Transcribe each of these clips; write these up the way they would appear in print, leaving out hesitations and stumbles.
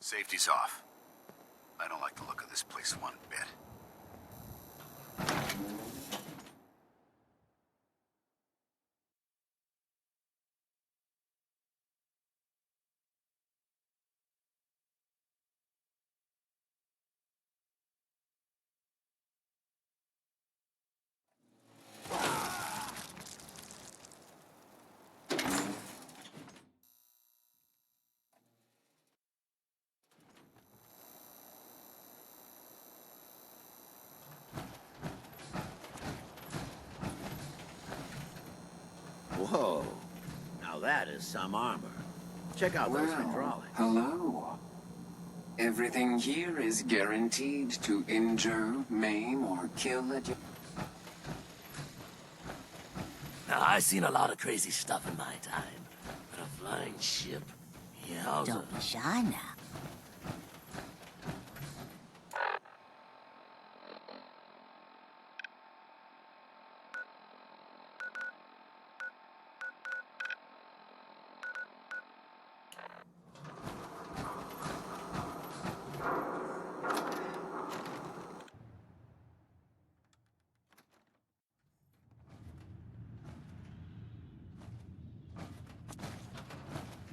Safety's off. I don't like the look of this place one bit. Whoa. Now that is some armor. Check out those hydraulics. Hello. Everything here is guaranteed to injure, maim, or kill at your... Now, I've seen a lot of crazy stuff in my time, but a flying ship? Yeah, Don't be shy now.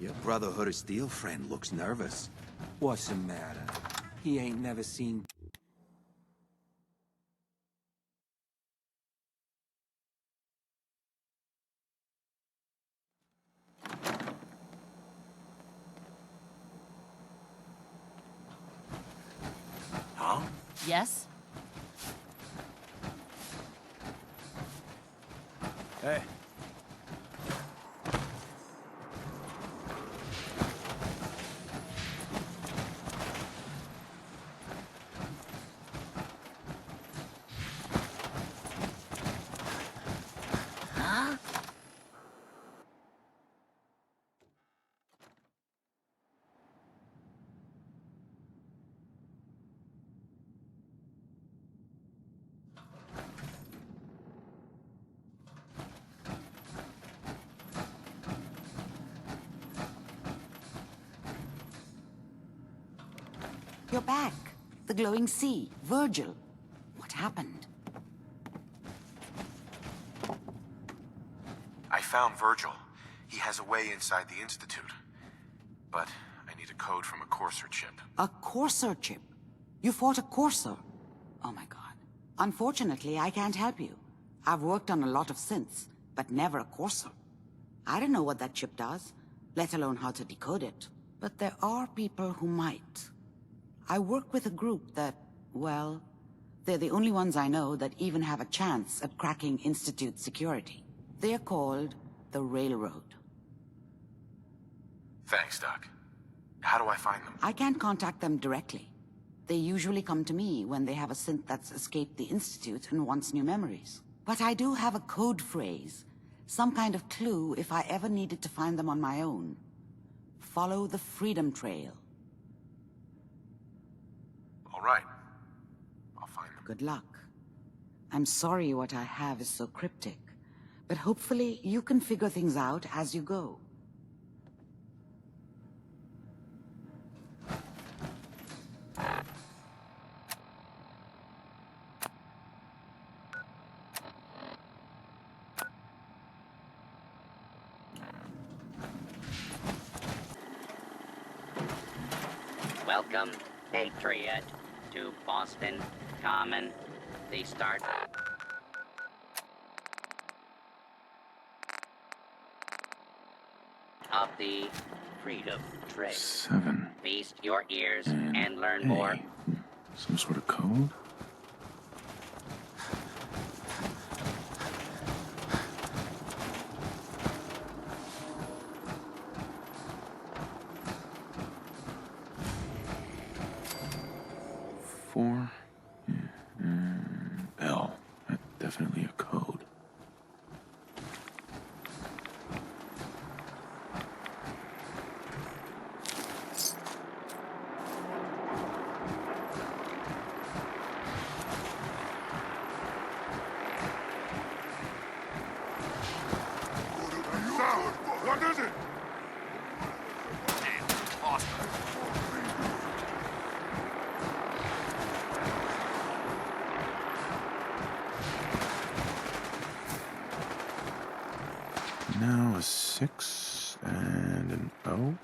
Your Brotherhood of Steel friend looks nervous. What's the matter? He ain't never seen... Huh? Yes? Hey. Huh? You're back. The glowing sea. Virgil. What happened? I found Virgil. He has a way inside the Institute. But I need a code from a Courser chip. A Courser chip? You fought a Courser? Oh my god. Unfortunately, I can't help you. I've worked on a lot of synths, but never a Courser. I don't know what that chip does, let alone how to decode it. But there are people who might. I work with a group that, well, they're the only ones I know that even have a chance at cracking Institute security. They are called the Railroad. Thanks, Doc. How do I find them? I can't contact them directly. They usually come to me when they have a synth that's escaped the Institute and wants new memories. But I do have a code phrase, some kind of clue if I ever needed to find them on my own. Follow the Freedom Trail. All right. I'll find them. Good luck. I'm sorry what I have is so cryptic, but hopefully you can figure things out as you go. Welcome, Patriot, to Boston Common. The start of the Freedom Trail. 7. Feast your ears and learn more. Some sort of code? Four. L. That's definitely a code. 6 and an O.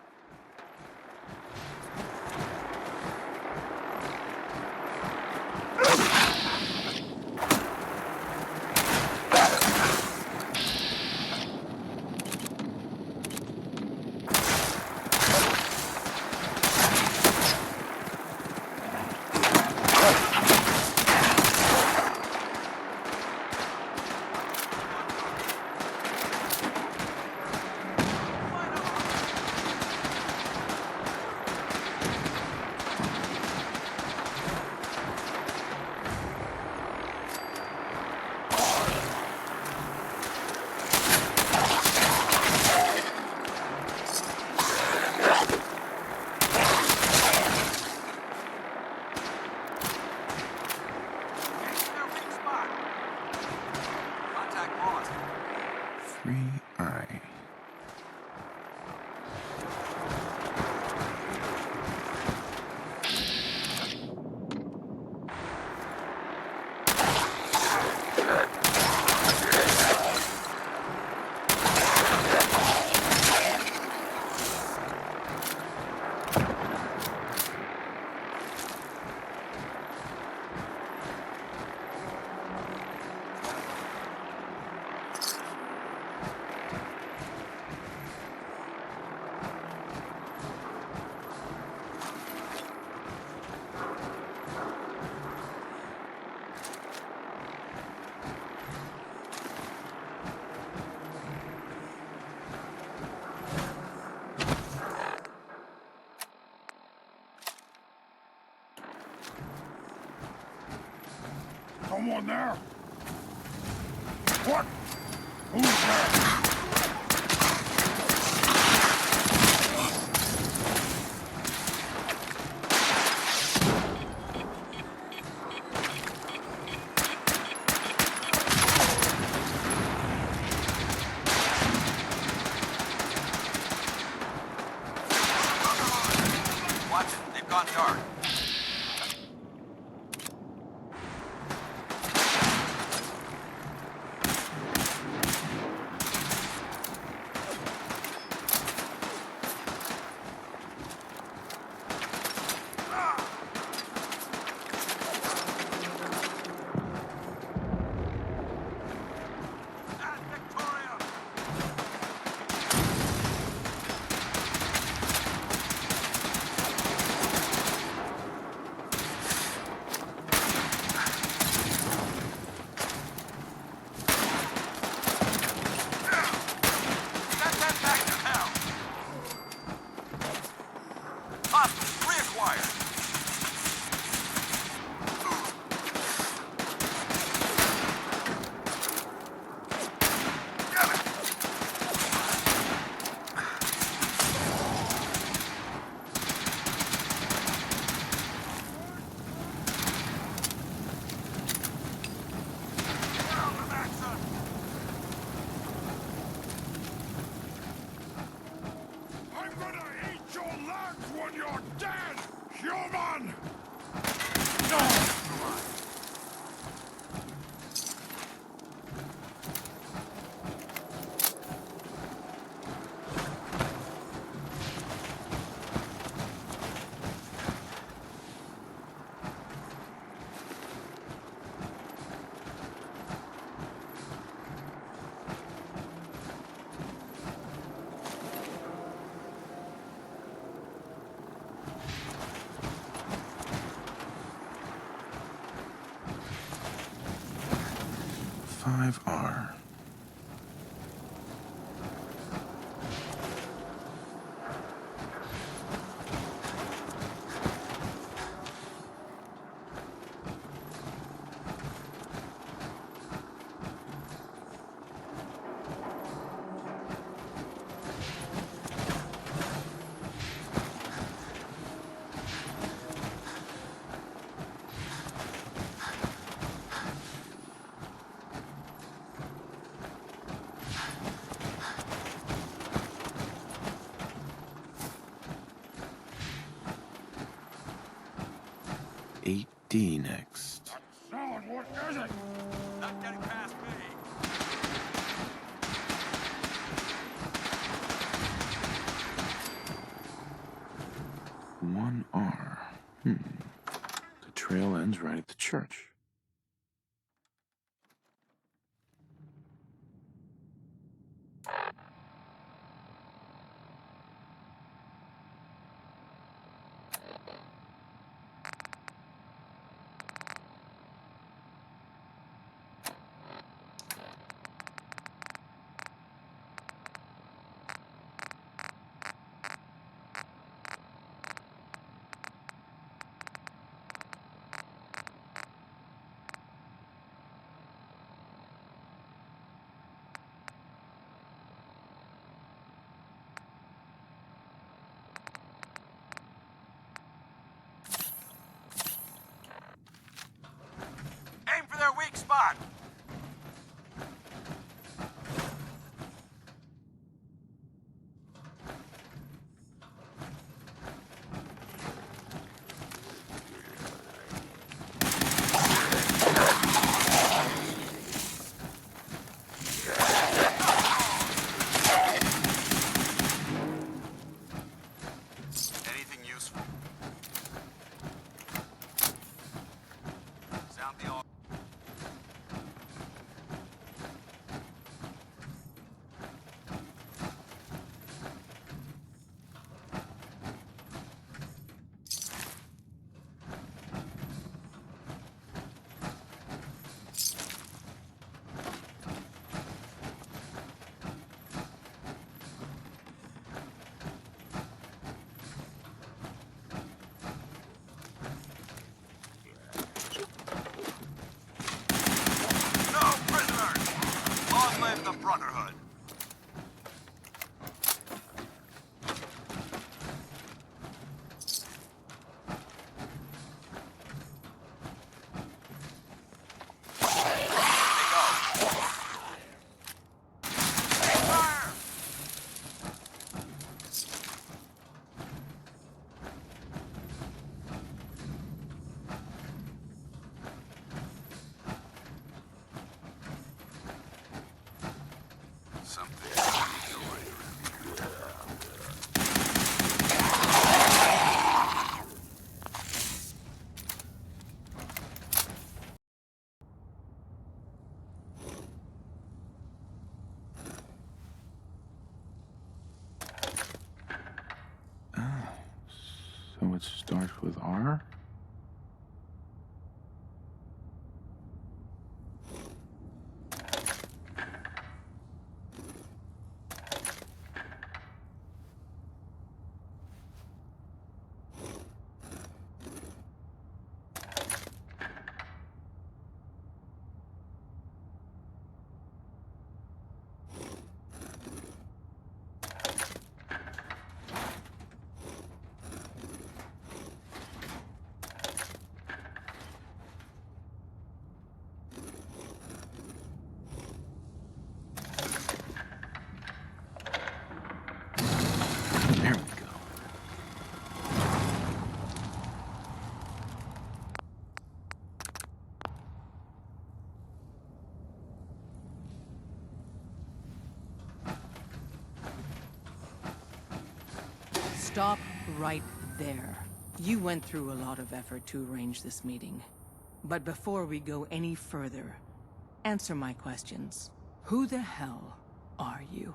Someone there? What? Who's there? Watch, they've gone dark. R. D next. Son, what is it? Not getting past me. ends right at the church. Aim for their weak spot! Anything useful? Sound the alarm. No prisoners! Long live the Brotherhood! Fire! So it starts with R? There we go. Stop right there. You went through a lot of effort to arrange this meeting. But before we go any further, answer my questions. Who the hell are you?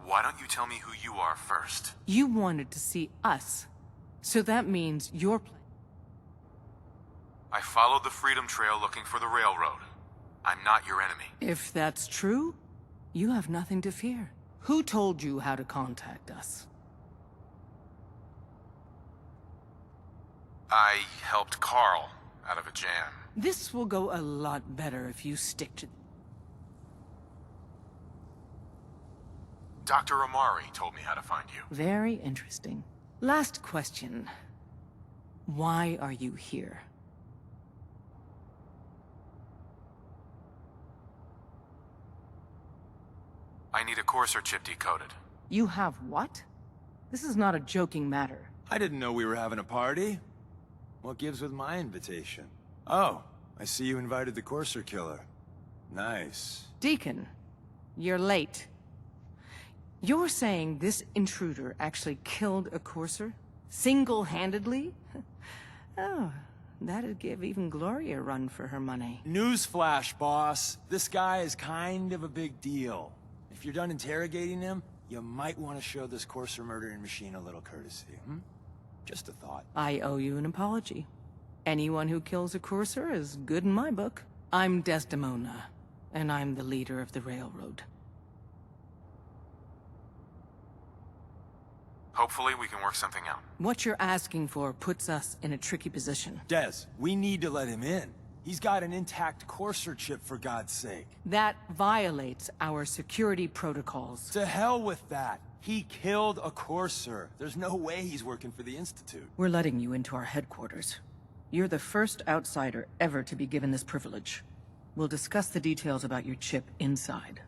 Why don't you tell me who you are first? You wanted to see us. So that means you're... I followed the Freedom Trail looking for the railroad. I'm not your enemy. If that's true, you have nothing to fear. Who told you how to contact us? I helped Carl out of a jam. This will go a lot better if you stick to... Dr. Amari told me how to find you. Very interesting. Last question. Why are you here? I need a Courser chip decoded. You have what? This is not a joking matter. I didn't know we were having a party. What gives with my invitation? Oh, I see you invited the Courser killer. Nice. Deacon, you're late. You're saying this intruder actually killed a Courser? Single-handedly? Oh, that'd give even Gloria a run for her money. Newsflash, boss. This guy is kind of a big deal. If you're done interrogating him, you might want to show this Courser murdering machine a little courtesy, hmm? Just a thought. I owe you an apology. Anyone who kills a courser is good in my book. I'm Desdemona, and I'm the leader of the railroad. Hopefully we can work something out. What you're asking for puts us in a tricky position. Des, we need to let him in. He's got an intact Courser chip, for God's sake. That violates our security protocols. To hell with that. He killed a Courser. There's no way he's working for the Institute. We're letting you into our headquarters. You're the first outsider ever to be given this privilege. We'll discuss the details about your chip inside.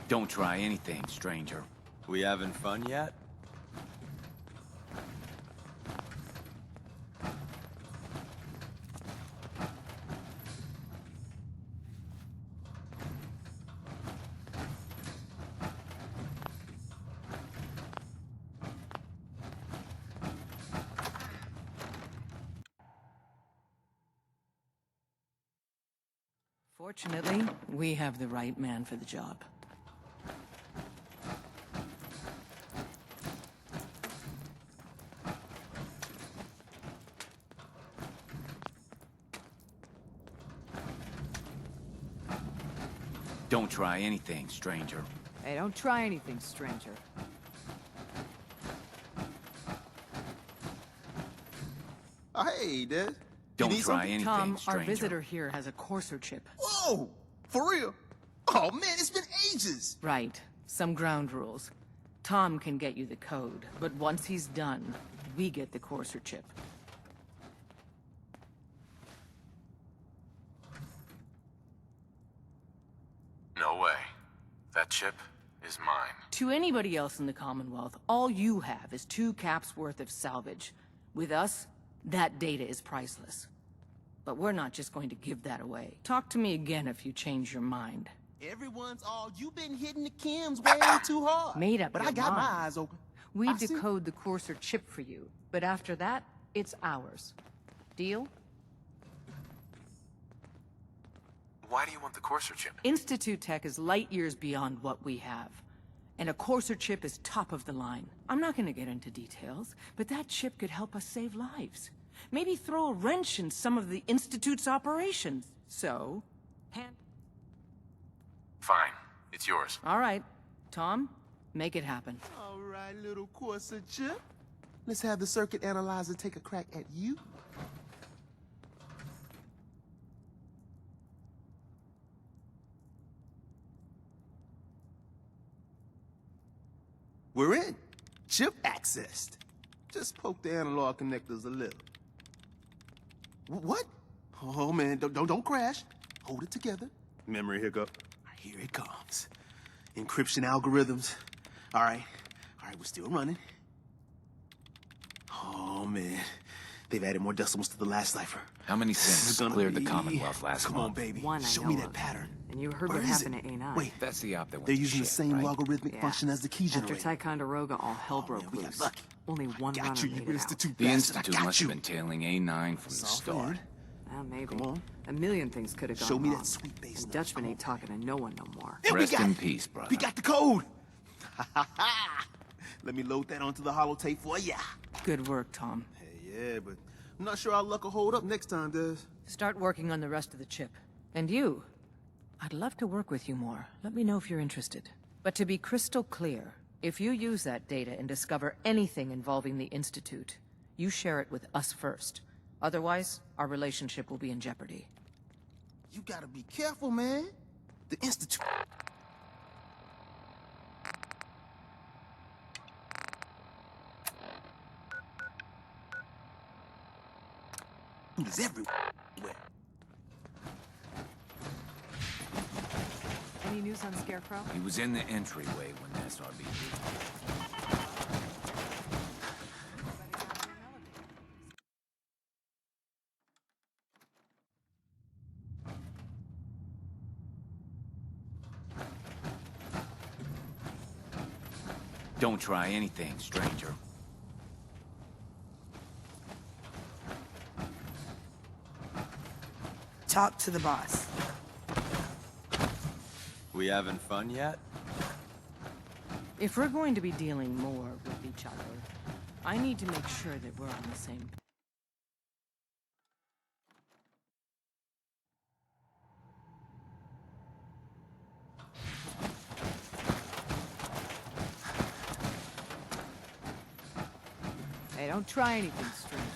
Don't try anything, stranger. We having fun yet? Fortunately, we have the right man for the job. Don't try anything, stranger. Hey, don't try anything, stranger. Hey, Des. Don't try anything, Tom, stranger. our visitor here has a Courser chip. Whoa! For real? Oh, man, it's been ages! Right. Some ground rules. Tom can get you the code, but once he's done, we get the Courser chip. No way. That chip is mine. To anybody else in the Commonwealth, all you have is 2 caps worth of salvage. With us, that data is priceless. But we're not just going to give that away. Talk to me again if you change your mind. Everyone's all, you've been hitting the chems way too hard. Made up But your I got mind. my eyes open. We I see. decode the Courser chip for you, but after that, it's ours. Deal? Why do you want the Courser chip? Institute tech is light years beyond what we have. And a Courser chip is top of the line. I'm not gonna get into details, but that chip could help us save lives. Maybe throw a wrench in some of the Institute's operations. So, Fine. It's yours. All right. Tom, make it happen. All right, little Courser chip. Let's have the circuit analyzer take a crack at you. We're in. Chip accessed. Just poke the analog connectors a little. What? Oh man, don't crash. Hold it together. Memory hiccup. Here it comes. Encryption algorithms. All right, we're still running. Oh man, they've added more decimals to the last cipher. How many sins cleared the be- Commonwealth last Come month? on, baby. One I Show know me that of. pattern. And you heard Where what is happened it? at A9. Wait, That's the op that went they're to using the shit, same right? logarithmic Yeah. function as the key After generator. Ticonderoga, all hell Oh, man, broke we got loose. lucky. Only one Got runner you, you made it out. Institute The bastard. I Institute got must you. have been tailing A9 from the It's all start. good. Maybe. Come on. A million things could have gone Show me wrong. that sweet bass The note. Dutchman Come ain't talking to no one no more. There we Rest got in it. peace, brother. We got the code. Let me load that onto the holotape for ya. Good work, Tom. Hey, yeah, but I'm not sure our luck will hold up next time, Des. Start working on the rest of the chip. And you, I'd love to work with you more. Let me know if you're interested. But to be crystal clear, if you use that data and discover anything involving the Institute, you share it with us first. Otherwise, our relationship will be in jeopardy. You gotta be careful, man. The Institute. Is everywhere. Any news on Scarecrow? He was in the entryway when the SRB. Don't try anything, stranger. Talk to the boss. We having fun yet? If we're going to be dealing more with each other, I need to make sure that we're on the same page. Hey, don't try anything, stranger.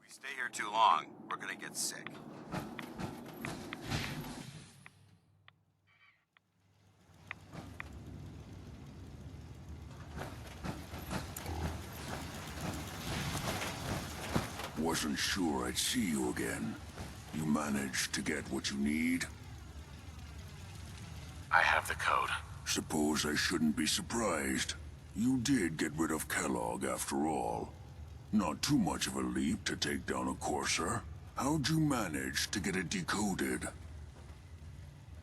We stay here too long, we're gonna get sick. Wasn't sure I'd see you again. You managed to get what you need? I have the code. Suppose I shouldn't be surprised. You did get rid of Kellogg after all. Not too much of a leap to take down a courser. How'd you manage to get it decoded?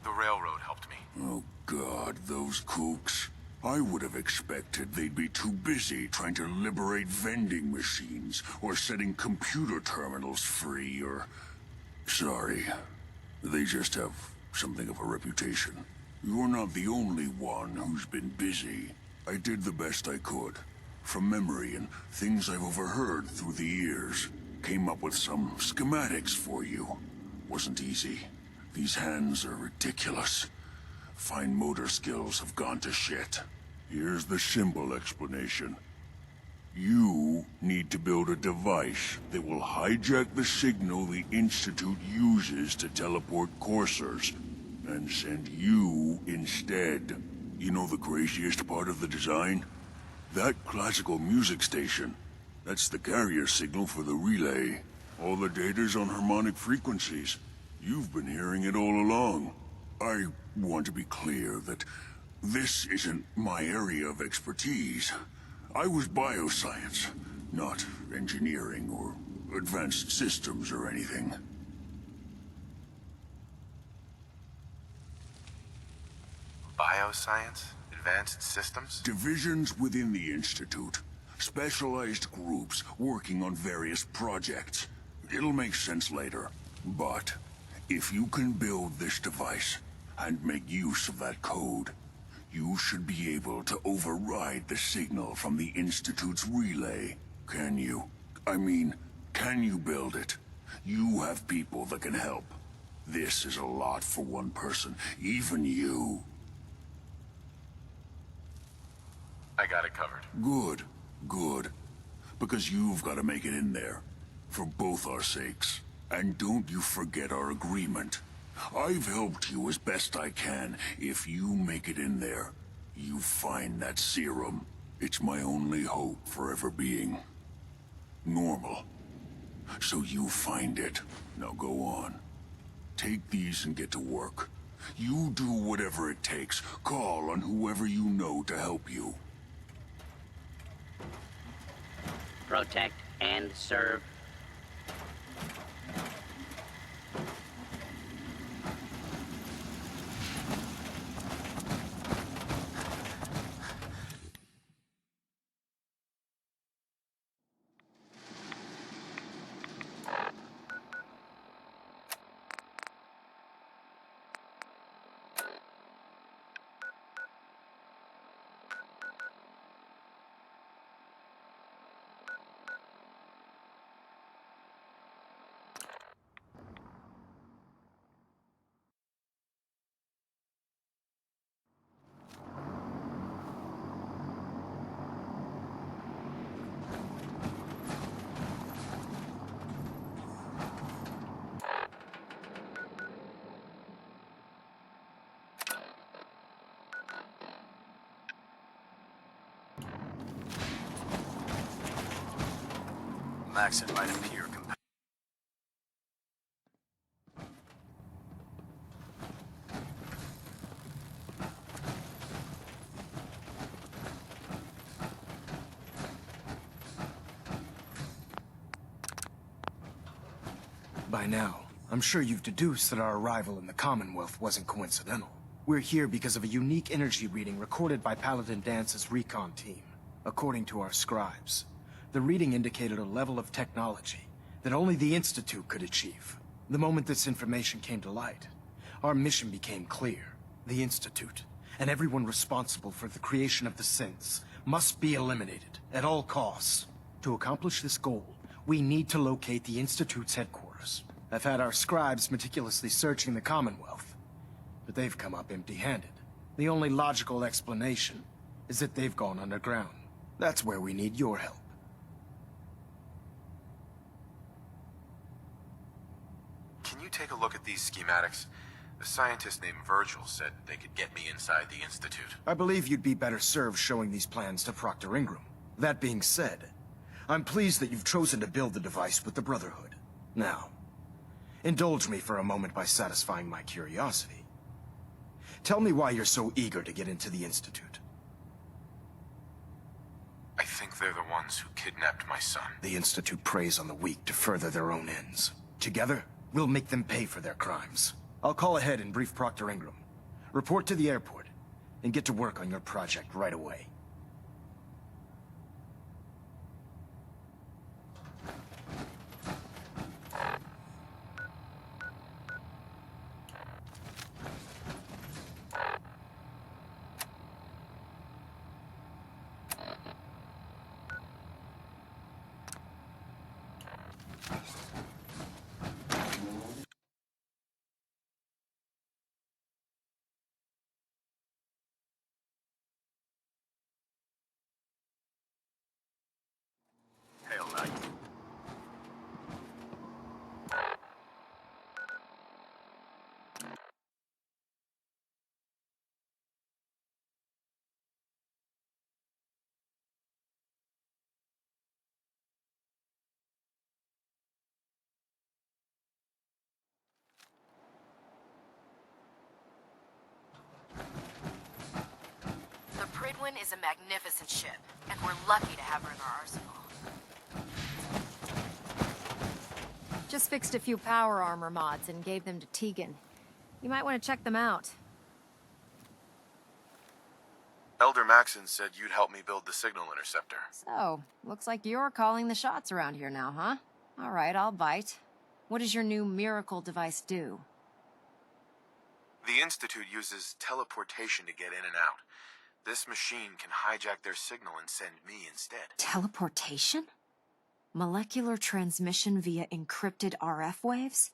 The railroad helped me. Oh God, those kooks. I would have expected they'd be too busy trying to liberate vending machines, or setting computer terminals free, or... Sorry. They just have something of a reputation. You're not the only one who's been busy. I did the best I could. From memory and things I've overheard through the years. Came up with some schematics for you. Wasn't easy. These hands are ridiculous. Fine motor skills have gone to shit. Here's the simple explanation. You need to build a device that will hijack the signal the Institute uses to teleport coursers, and send you instead. You know the craziest part of the design? That classical music station. That's the carrier signal for the relay. All the data's on harmonic frequencies. You've been hearing it all along. I want to be clear that this isn't my area of expertise. I was bioscience, not engineering or advanced systems or anything. Bioscience? Advanced systems? Divisions within the Institute. Specialized groups working on various projects. It'll make sense later. But if you can build this device and make use of that code, you should be able to override the signal from the Institute's relay. Can you? I mean, can you build it? You have people that can help. This is a lot for one person, even you. I got it covered. Good, good. Because you've got to make it in there. For both our sakes. And don't you forget our agreement. I've helped you as best I can. If you make it in there, you find that serum. It's my only hope for ever being normal. So you find it. Now go on. Take these and get to work. You do whatever it takes. Call on whoever you know to help you. Protect and serve. Maxon might appear compatible. By now, I'm sure you've deduced that our arrival in the Commonwealth wasn't coincidental. We're here because of a unique energy reading recorded by Paladin Dance's recon team. According to our scribes, the reading indicated a level of technology that only the Institute could achieve. The moment this information came to light, our mission became clear. The Institute, and everyone responsible for the creation of the synths, must be eliminated at all costs. To accomplish this goal, we need to locate the Institute's headquarters. I've had our scribes meticulously searching the Commonwealth, but they've come up empty-handed. The only logical explanation is that they've gone underground. That's where we need your help. Can you take a look at these schematics? A scientist named Virgil said they could get me inside the Institute. I believe you'd be better served showing these plans to Proctor Ingram. That being said, I'm pleased that you've chosen to build the device with the Brotherhood. Now, indulge me for a moment by satisfying my curiosity. Tell me why you're so eager to get into the Institute. I think they're the ones who kidnapped my son. The Institute preys on the weak to further their own ends. Together, we'll make them pay for their crimes. I'll call ahead and brief Proctor Ingram. Report to the airport, and get to work on your project right away. Hail Knight. The Pridwin is a magnificent ship, and we're lucky to have her in our arsenal. Just fixed a few power armor mods and gave them to Tegan. You might want to check them out. Elder Maxon said you'd help me build the signal interceptor. So, looks like you're calling the shots around here now, huh? All right, I'll bite. What does your new miracle device do? The Institute uses teleportation to get in and out. This machine can hijack their signal and send me instead. Teleportation? Molecular transmission via encrypted RF waves?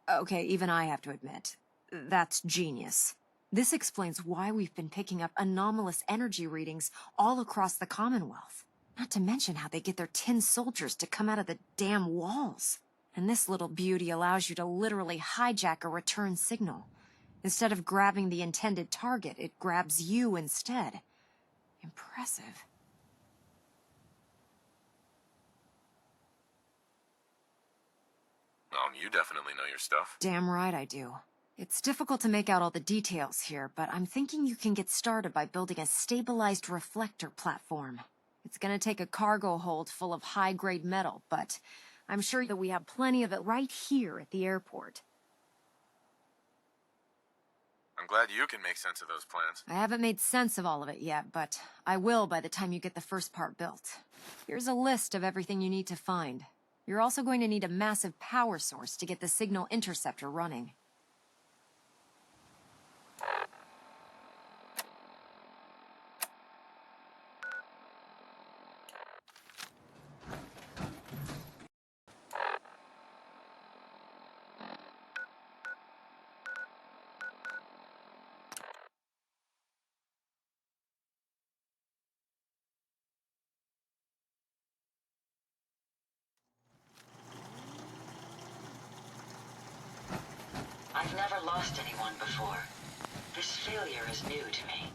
Okay, even I have to admit, that's genius. This explains why we've been picking up anomalous energy readings all across the Commonwealth. Not to mention how they get their tin soldiers to come out of the damn walls. And this little beauty allows you to literally hijack a return signal. Instead of grabbing the intended target, it grabs you instead. Impressive. Oh, you definitely know your stuff. Damn right I do. It's difficult to make out all the details here, but I'm thinking you can get started by building a stabilized reflector platform. It's gonna take a cargo hold full of high-grade metal, but I'm sure that we have plenty of it right here at the airport. I'm glad you can make sense of those plans. I haven't made sense of all of it yet, but I will by the time you get the first part built. Here's a list of everything you need to find. You're also going to need a massive power source to get the signal interceptor running. I've never lost anyone before. This failure is new to me.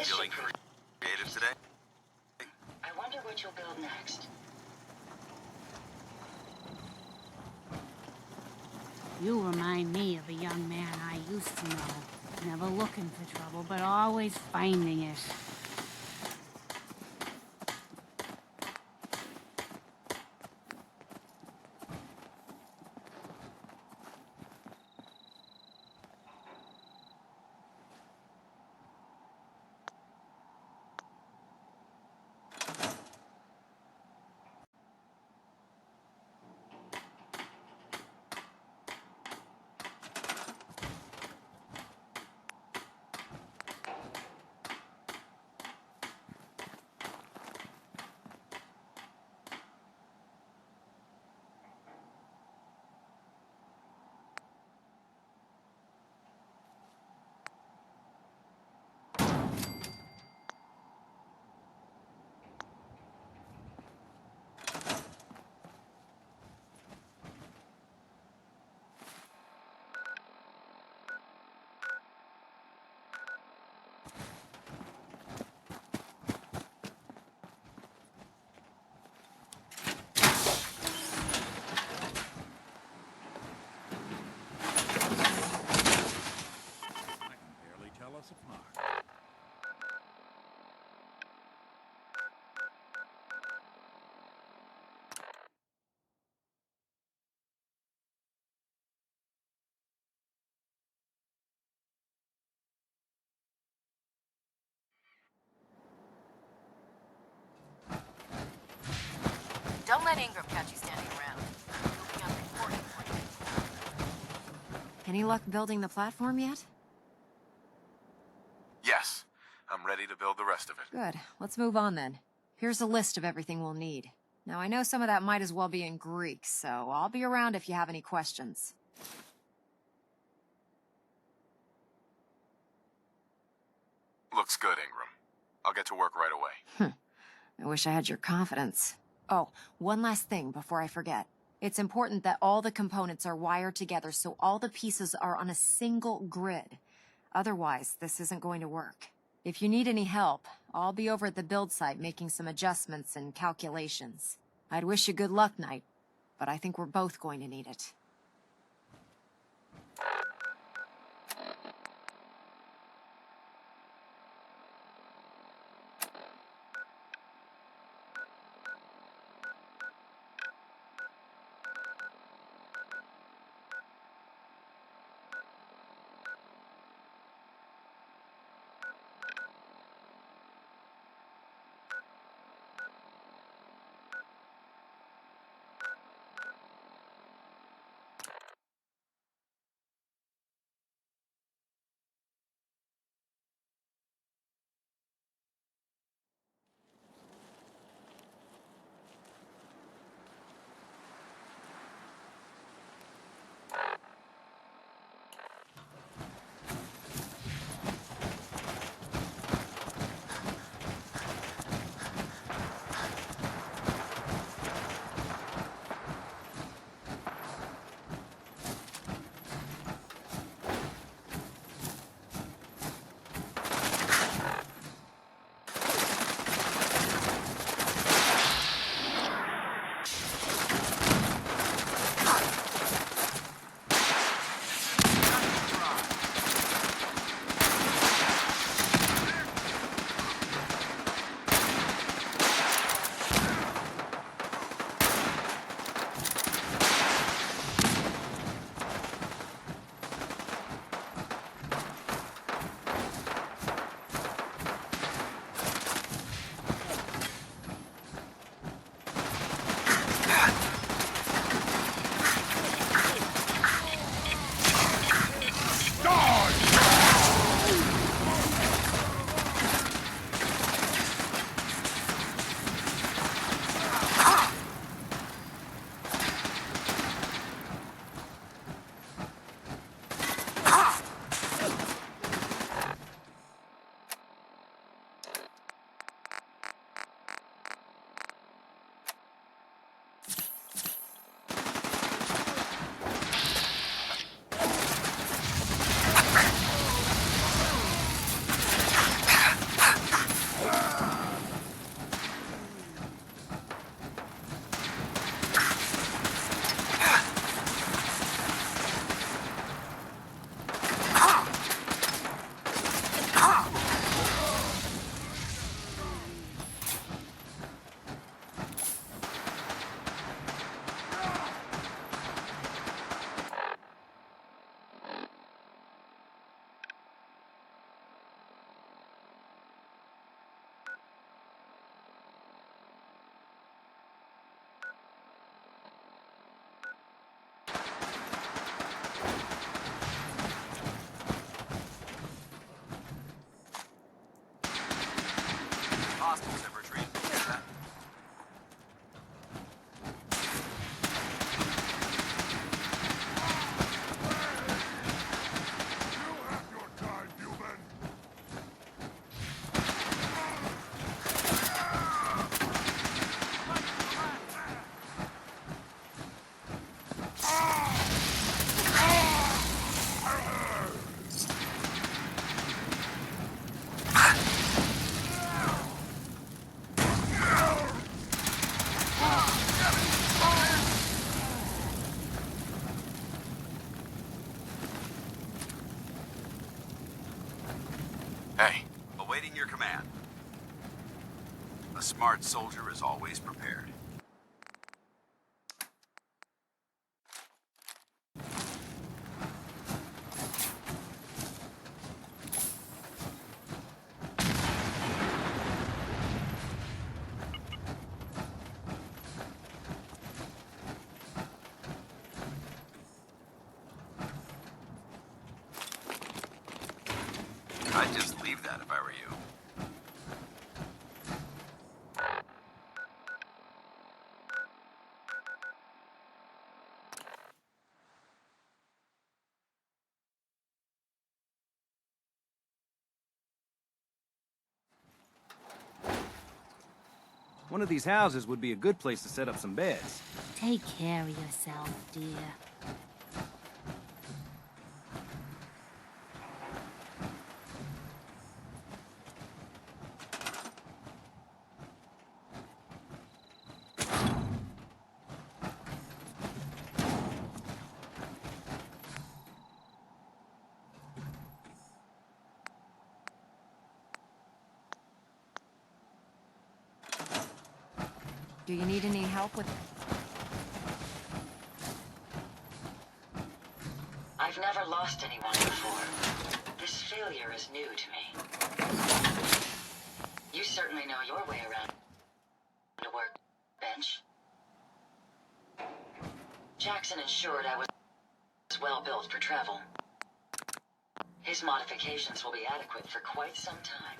Feeling creative today? I wonder what you'll build next. You remind me of a young man I used to know. Never looking for trouble, but always finding it. Don't let Ingram catch you standing around. You'll be unreported for you. Any luck building the platform yet? Yes. I'm ready to build the rest of it. Good. Let's move on then. Here's a list of everything we'll need. Now, I know some of that might as well be in Greek, so I'll be around if you have any questions. Looks good, Ingram. I'll get to work right away. I wish I had your confidence. Oh, one last thing before I forget. It's important that all the components are wired together so all the pieces are on a single grid. Otherwise, this isn't going to work. If you need any help, I'll be over at the build site making some adjustments and calculations. I'd wish you good luck, Knight, but I think we're both going to need it. Hey. Awaiting your command. A smart soldier is always prepared. I'd just leave that if I were you. One of these houses would be a good place to set up some beds. Take care of yourself, dear. Do you need any help with... I've never lost anyone before. This failure is new to me. You certainly know your way around a workbench. Jackson ensured I was well built for travel. His modifications will be adequate for quite some time.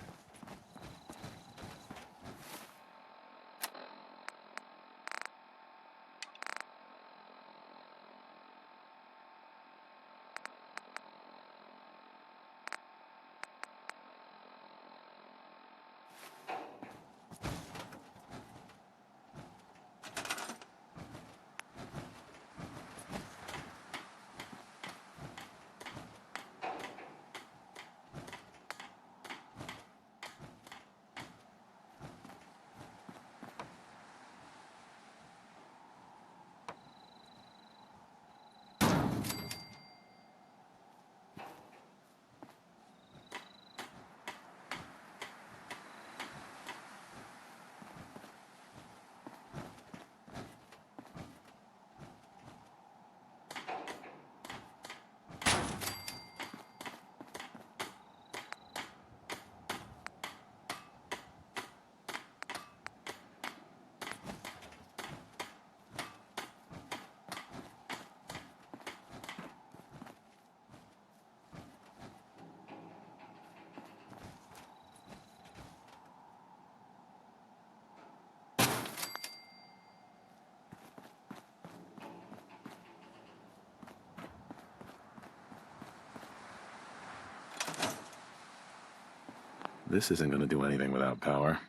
This isn't gonna do anything without power.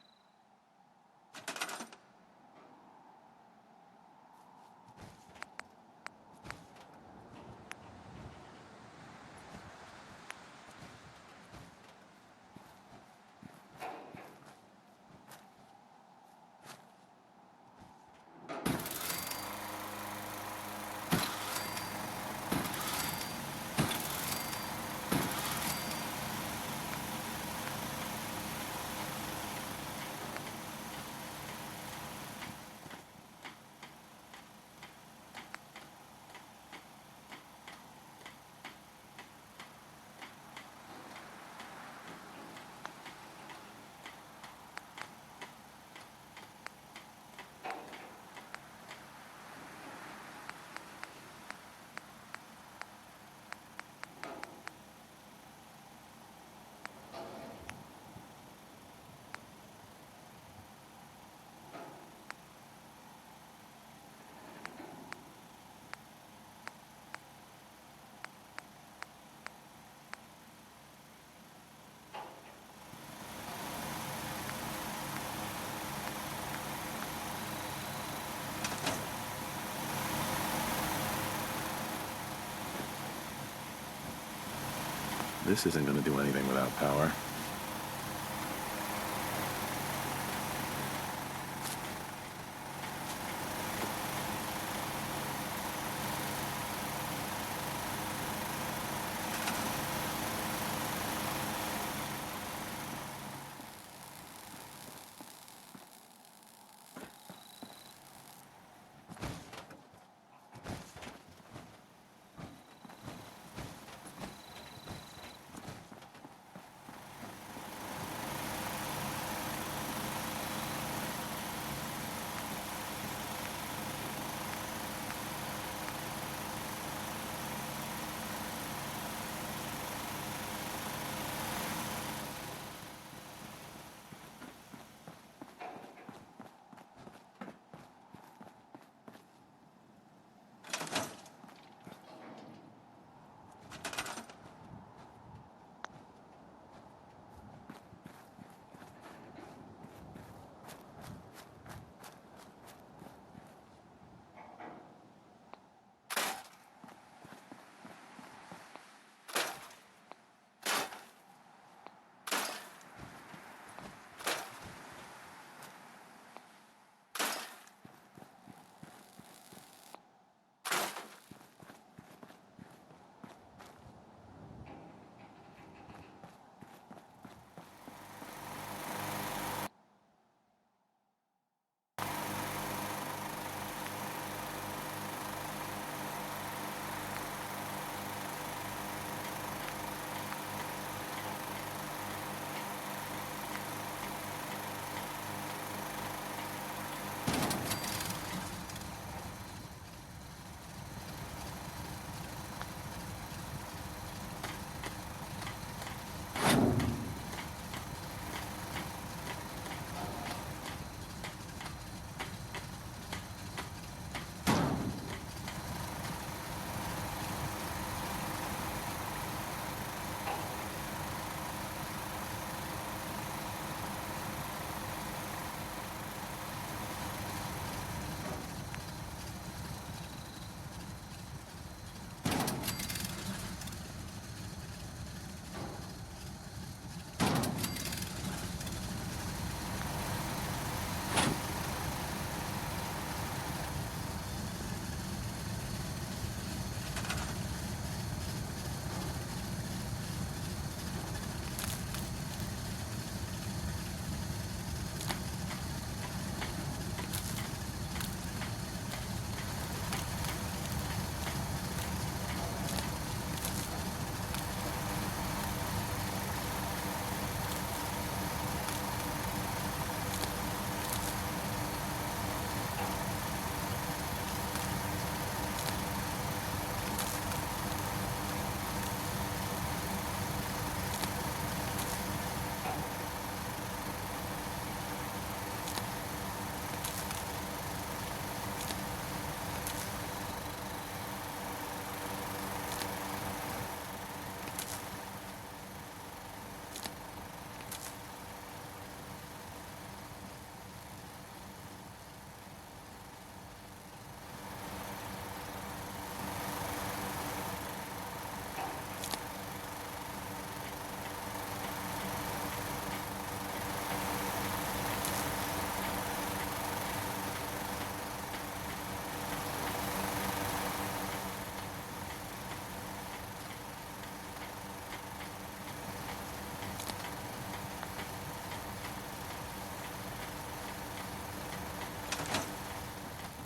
This isn't gonna do anything without power.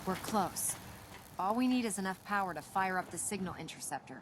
We're close. All we need is enough power to fire up the signal interceptor.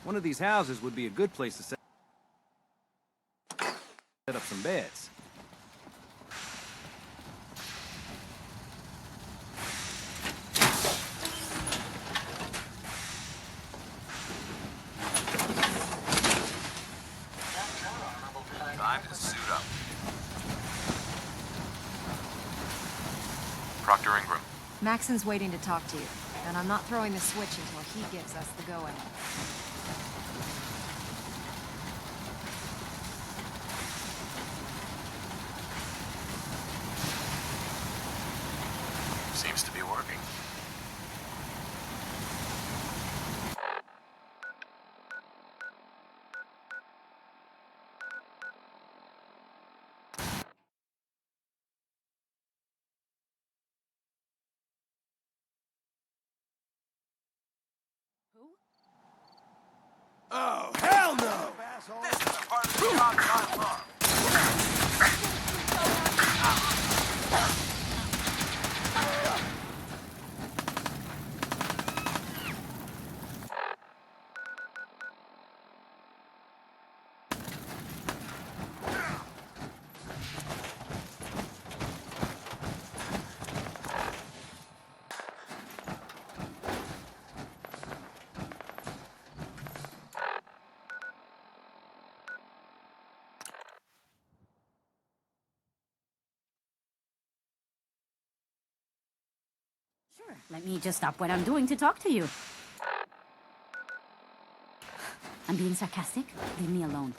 One of these houses would be a good place to set up some beds. Time to suit up. Proctor Ingram. Maxon's waiting to talk to you, and I'm not throwing the switch until he gives us the go-ahead. Seems to be working. Oh, hell no! This is a part of the job that I love. Sure, let me just stop what I'm doing to talk to you. I'm being sarcastic. Leave me alone.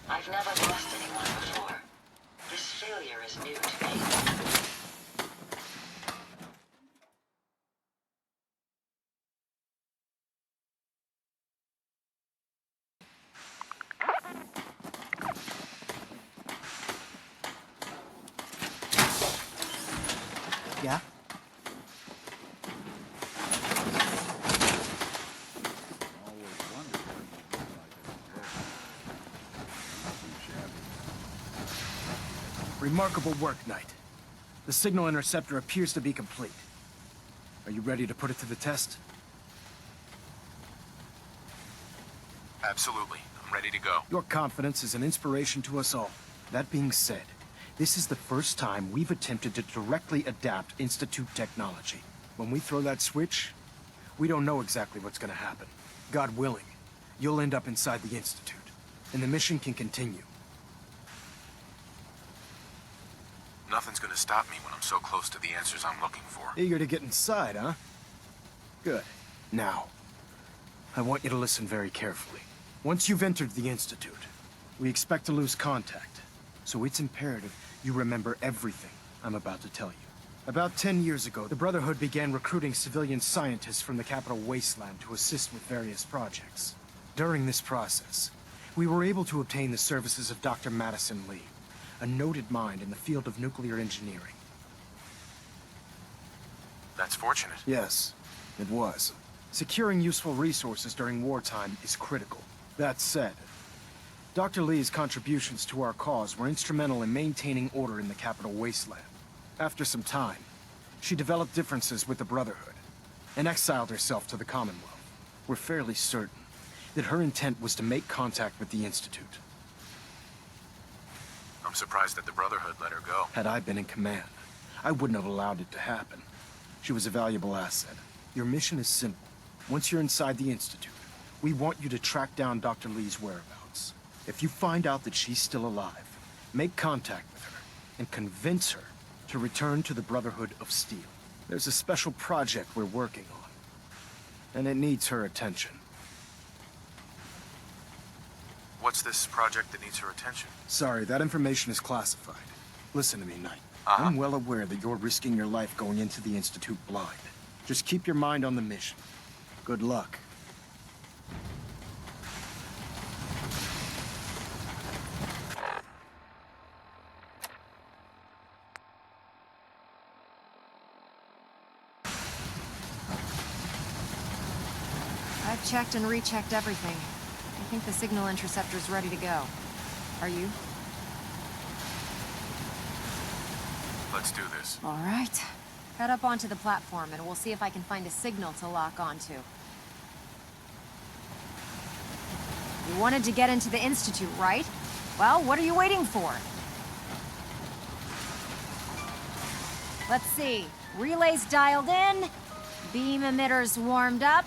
I've never lost anyone before. This failure is new to me. Yeah? Remarkable work, Knight. The signal interceptor appears to be complete. Are you ready to put it to the test? Absolutely. I'm ready to go. Your confidence is an inspiration to us all. That being said, this is the first time we've attempted to directly adapt Institute technology. When we throw that switch, we don't know exactly what's gonna happen. God willing, you'll end up inside the Institute, and the mission can continue. Nothing's gonna stop me when I'm so close to the answers I'm looking for. Eager to get inside, huh? Good. Now, I want you to listen very carefully. Once you've entered the Institute, we expect to lose contact. So it's imperative you remember everything I'm about to tell you. About 10 years ago, the Brotherhood began recruiting civilian scientists from the capital Wasteland to assist with various projects. During this process, we were able to obtain the services of Dr. Madison Lee, a noted mind in the field of nuclear engineering. That's fortunate. Yes, it was. Securing useful resources during wartime is critical. That said, Dr. Lee's contributions to our cause were instrumental in maintaining order in the capital Wasteland. After some time, she developed differences with the Brotherhood and exiled herself to the Commonwealth. We're fairly certain that her intent was to make contact with the Institute. I'm surprised that the Brotherhood let her go. Had I been in command, I wouldn't have allowed it to happen. She was a valuable asset. Your mission is simple. Once you're inside the Institute, we want you to track down Dr. Lee's whereabouts. If you find out that she's still alive, make contact with her and convince her to return to the Brotherhood of Steel. There's a special project we're working on, and it needs her attention. What's this project that needs her attention? Sorry, that information is classified. Listen to me, Knight. I'm well aware that you're risking your life going into the Institute blind. Just keep your mind on the mission. Good luck. I've checked and rechecked everything. I think the signal interceptor's ready to go. Are you? Let's do this. All right. Head up onto the platform and we'll see if I can find a signal to lock onto. You wanted to get into the Institute, right? Well, what are you waiting for? Let's see. Relays dialed in. Beam emitters warmed up.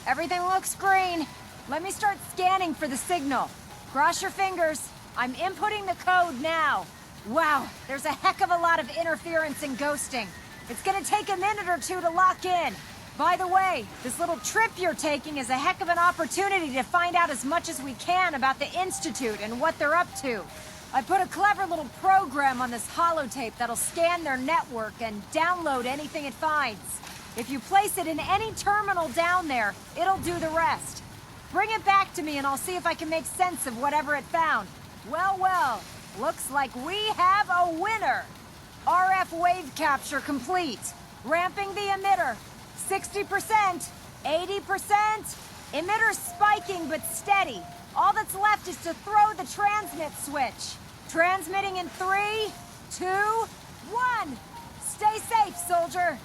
Everything looks green. Let me start scanning for the signal. Cross your fingers. I'm inputting the code now. Wow, there's a heck of a lot of interference and ghosting. It's gonna take a minute or two to lock in. By the way, this little trip you're taking is a heck of an opportunity to find out as much as we can about the Institute and what they're up to. I put a clever little program on this holotape that'll scan their network and download anything it finds. If you place it in any terminal down there, it'll do the rest. Bring it back to me and I'll see if I can make sense of whatever it found. Well, well, looks like we have a winner. RF wave capture complete. Ramping the emitter. 60%, 80%. Emitter spiking but steady. All that's left is to throw the transmit switch. Transmitting in 3, 2, 1. Stay safe, soldier.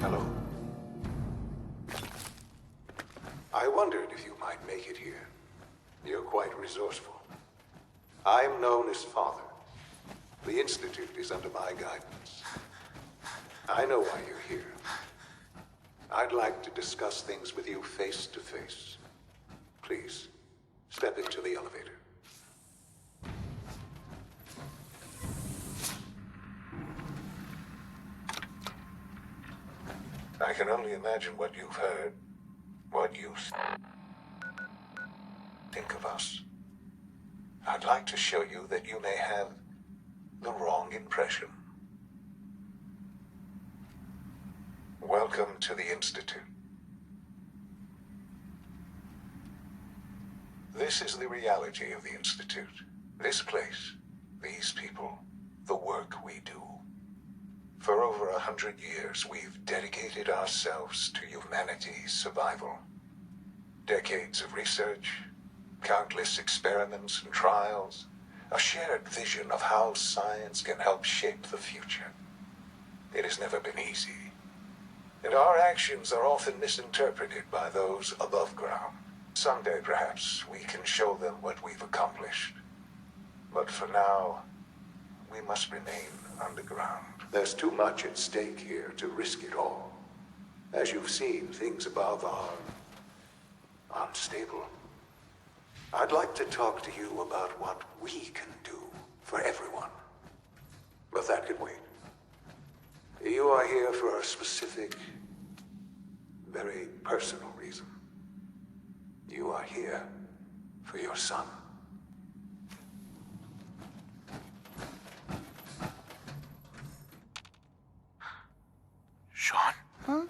Hello. I wondered if you might make it here. You're quite resourceful. I'm known as Father. The Institute is under my guidance. I know why you're here. I'd like to discuss things with you face to face. Please, step into the elevator. I can only imagine what you've heard, what you think of us. I'd like to show you that you may have the wrong impression. Welcome to the Institute. This is the reality of the Institute. This place, these people, the work we do. For over 100 years, we've dedicated ourselves to humanity's survival. Decades of research, countless experiments and trials, a shared vision of how science can help shape the future. It has never been easy, and our actions are often misinterpreted by those above ground. Someday, perhaps, we can show them what we've accomplished. But for now, we must remain underground. There's too much at stake here to risk it all. As you've seen, things above are unstable. I'd like to talk to you about what we can do for everyone. But that can wait. You are here for a specific, very personal reason. You are here for your son. Sean? Huh?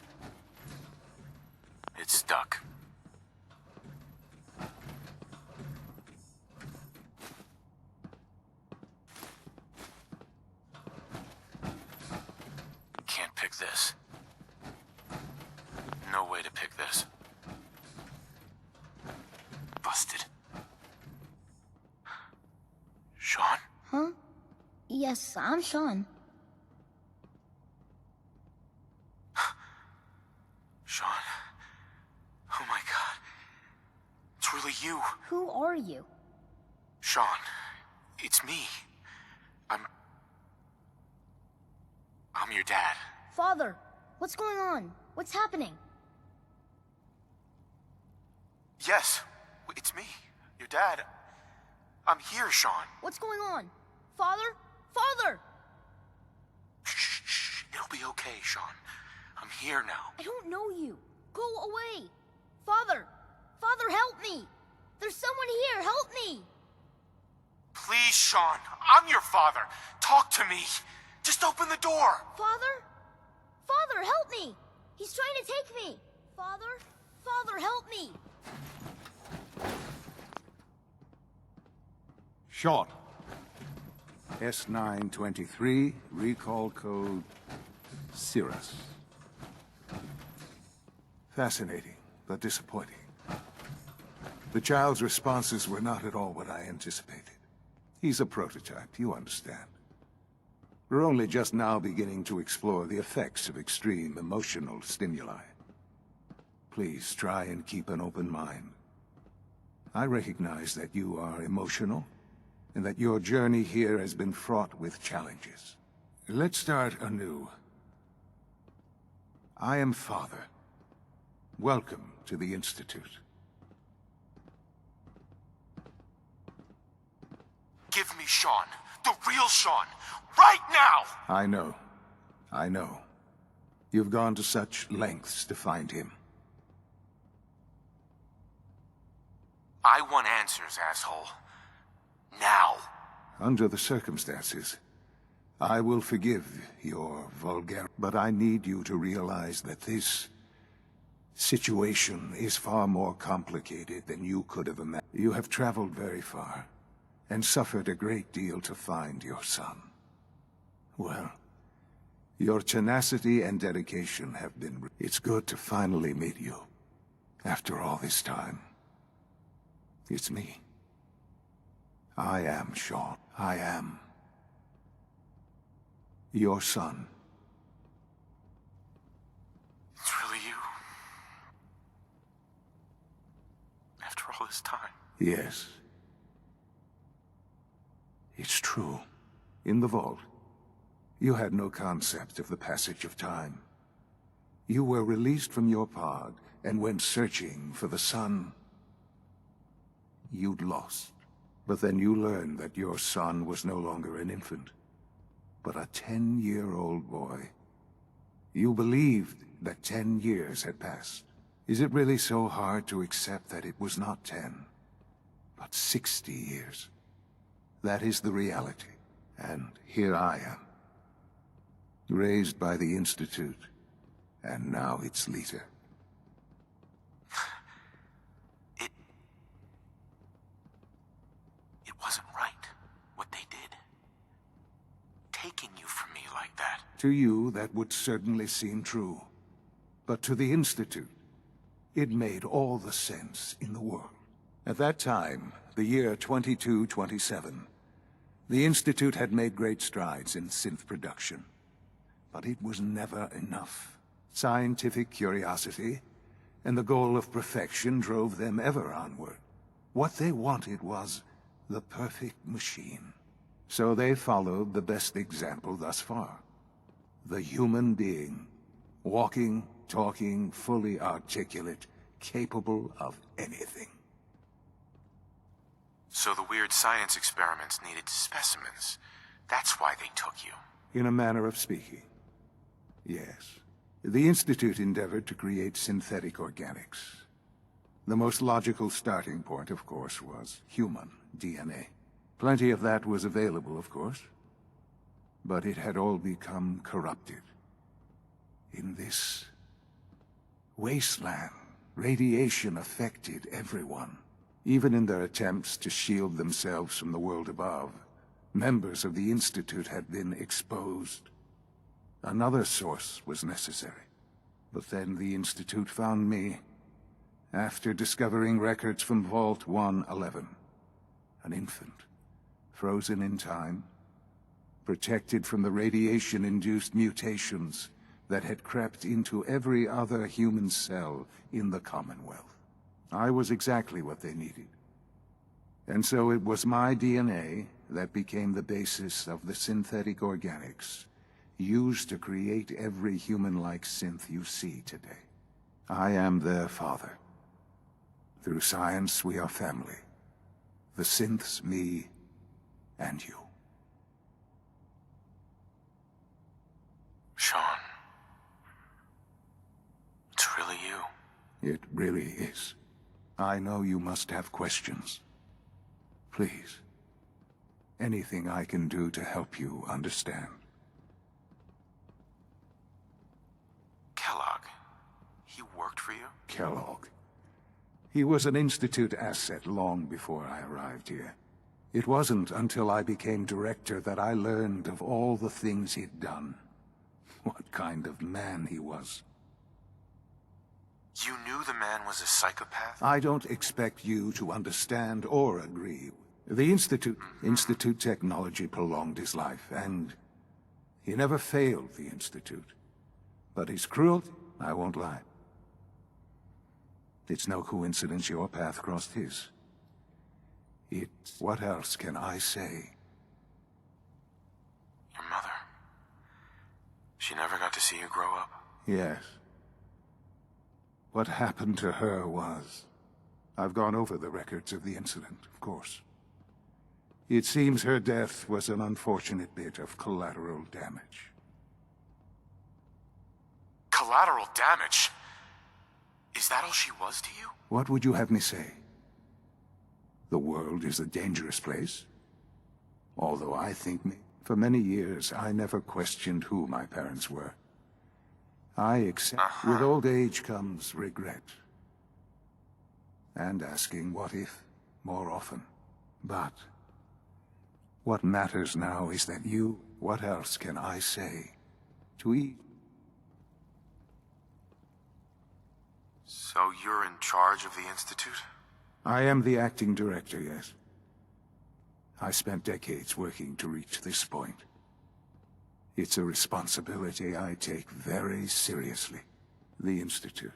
It's stuck. Can't pick this. No way to pick this. Busted. Sean? Huh? Yes, I'm Sean. Sean? Oh my god. It's really you. Who are you? Sean, it's me. I'm your dad. Father, what's going on? What's happening? Yes, it's me, your dad. I'm here, Sean. What's going on? Father? Father! Shh, it'll be okay, Sean. I'm here now. I don't know you. Go away. Father! Father, help me! There's someone here, help me! Please, Sean, I'm your father. Talk to me. Just open the door. Father? Father, help me! He's trying to take me! Father? Father, help me! Sean. S923, recall code Cirrus. Fascinating, but disappointing. The child's responses were not at all what I anticipated. He's a prototype, you understand. We're only just now beginning to explore the effects of extreme emotional stimuli. Please try and keep an open mind. I recognize that you are emotional, and that your journey here has been fraught with challenges. Let's start anew. I am Father. Welcome to the Institute. Give me Sean. The real Sean. Right now! I know. I know. You've gone to such lengths to find him. I want answers, asshole. Now. Under the circumstances, I will forgive your vulgar... But I need you to realize that this situation is far more complicated than you could have imagined. You have traveled very far, and suffered a great deal to find your son. Well, your tenacity and dedication have been... It's good to finally meet you, after all this time. It's me. I am Sean. I am your son. this time. Yes. It's true. In the vault, you had no concept of the passage of time. You were released from your pod and went searching for the sun you'd lost. But then you learned that your son was no longer an infant, but a 10-year-old boy. You believed that 10 years had passed. Is it really so hard to accept that it was not 10, but 60 years? That is the reality. And here I am, raised by the Institute, and now its leader. It wasn't right, what they did. Taking you from me like that. To you, that would certainly seem true. But to the Institute, it made all the sense in the world. At that time, the year 2227, the Institute had made great strides in synth production. But it was never enough. Scientific curiosity and the goal of perfection drove them ever onward. What they wanted was the perfect machine. So they followed the best example thus far. The human being. Walking, talking, fully articulate, capable of anything. So the weird science experiments needed specimens. That's why they took you. In a manner of speaking. Yes. The Institute endeavored to create synthetic organics. The most logical starting point, of course, was human DNA. Plenty of that was available, of course. But it had all become corrupted. In this wasteland, radiation affected everyone. Even in their attempts to shield themselves from the world above, members of the Institute had been exposed. Another source was necessary. But then the Institute found me, after discovering records from Vault 111. An infant, frozen in time, protected from the radiation-induced mutations that had crept into every other human cell in the Commonwealth. I was exactly what they needed. And so it was my DNA that became the basis of the synthetic organics used to create every human-like synth you see today. I am their father. Through science, we are family. The synths, me, and you. Sean. It's really you. It really is. I know you must have questions. Please. Anything I can do to help you understand. Kellogg. He worked for you? Kellogg. He was an Institute asset long before I arrived here. It wasn't until I became director that I learned of all the things he'd done. What kind of man he was. You knew the man was a psychopath? I don't expect you to understand or agree. The Institute technology prolonged his life, and he never failed the Institute. But his cruelty, I won't lie. It's no coincidence your path crossed his. What else can I say? Your mother. She never got to see you grow up? Yes. What happened to her was... I've gone over the records of the incident, of course. It seems her death was an unfortunate bit of collateral damage. Collateral damage? Is that all she was to you? What would you have me say? The world is a dangerous place. Although I think for many years, I never questioned who my parents were. I accept. With old age comes regret. And asking what if more often. But what matters now is that you... What else can I say? To eat. So you're in charge of the Institute? I am the acting director, yes. I spent decades working to reach this point. It's a responsibility I take very seriously. The Institute.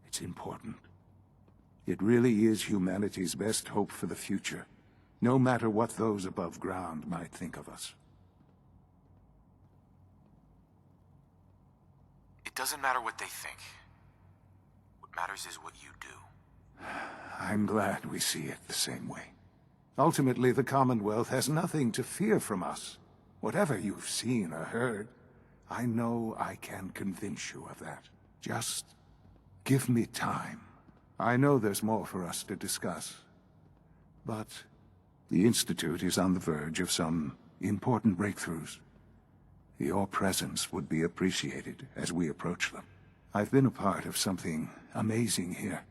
It's important. It really is humanity's best hope for the future, no matter what those above ground might think of us. It doesn't matter what they think. What matters is what you do. I'm glad we see it the same way. Ultimately, the Commonwealth has nothing to fear from us. Whatever you've seen or heard, I know I can convince you of that. Just give me time. I know there's more for us to discuss. But the Institute is on the verge of some important breakthroughs. Your presence would be appreciated as we approach them. I've been a part of something amazing here.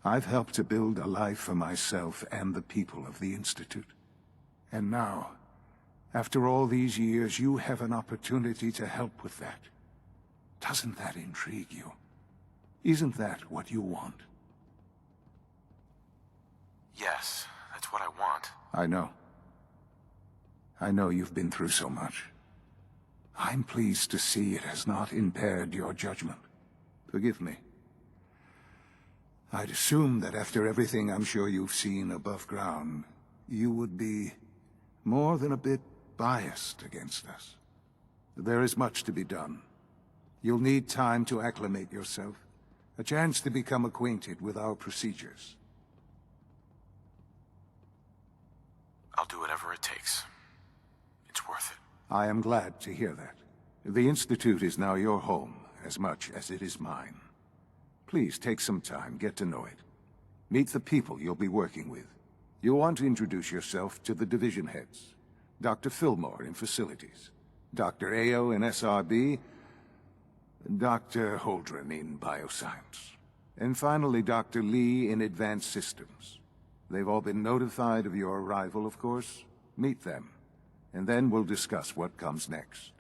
I've helped to build a life for myself and the people of the Institute. And now, after all these years, you have an opportunity to help with that. Doesn't that intrigue you? Isn't that what you want? Yes, that's what I want. I know. I know you've been through so much. I'm pleased to see it has not impaired your judgment. Forgive me. I'd assumed that after everything I'm sure you've seen above ground, you would be more than a bit biased against us. There is much to be done. You'll need time to acclimate yourself, a chance to become acquainted with our procedures. I'll do whatever it takes. It's worth it. I am glad to hear that. The Institute is now your home, as much as it is mine. Please take some time, get to know it. Meet the people you'll be working with. You'll want to introduce yourself to the division heads. Dr. Fillmore in Facilities, Dr. Ayo in SRB, Dr. Holdren in Bioscience, and finally Dr. Lee in Advanced Systems. They've all been notified of your arrival, of course. Meet them, and then we'll discuss what comes next.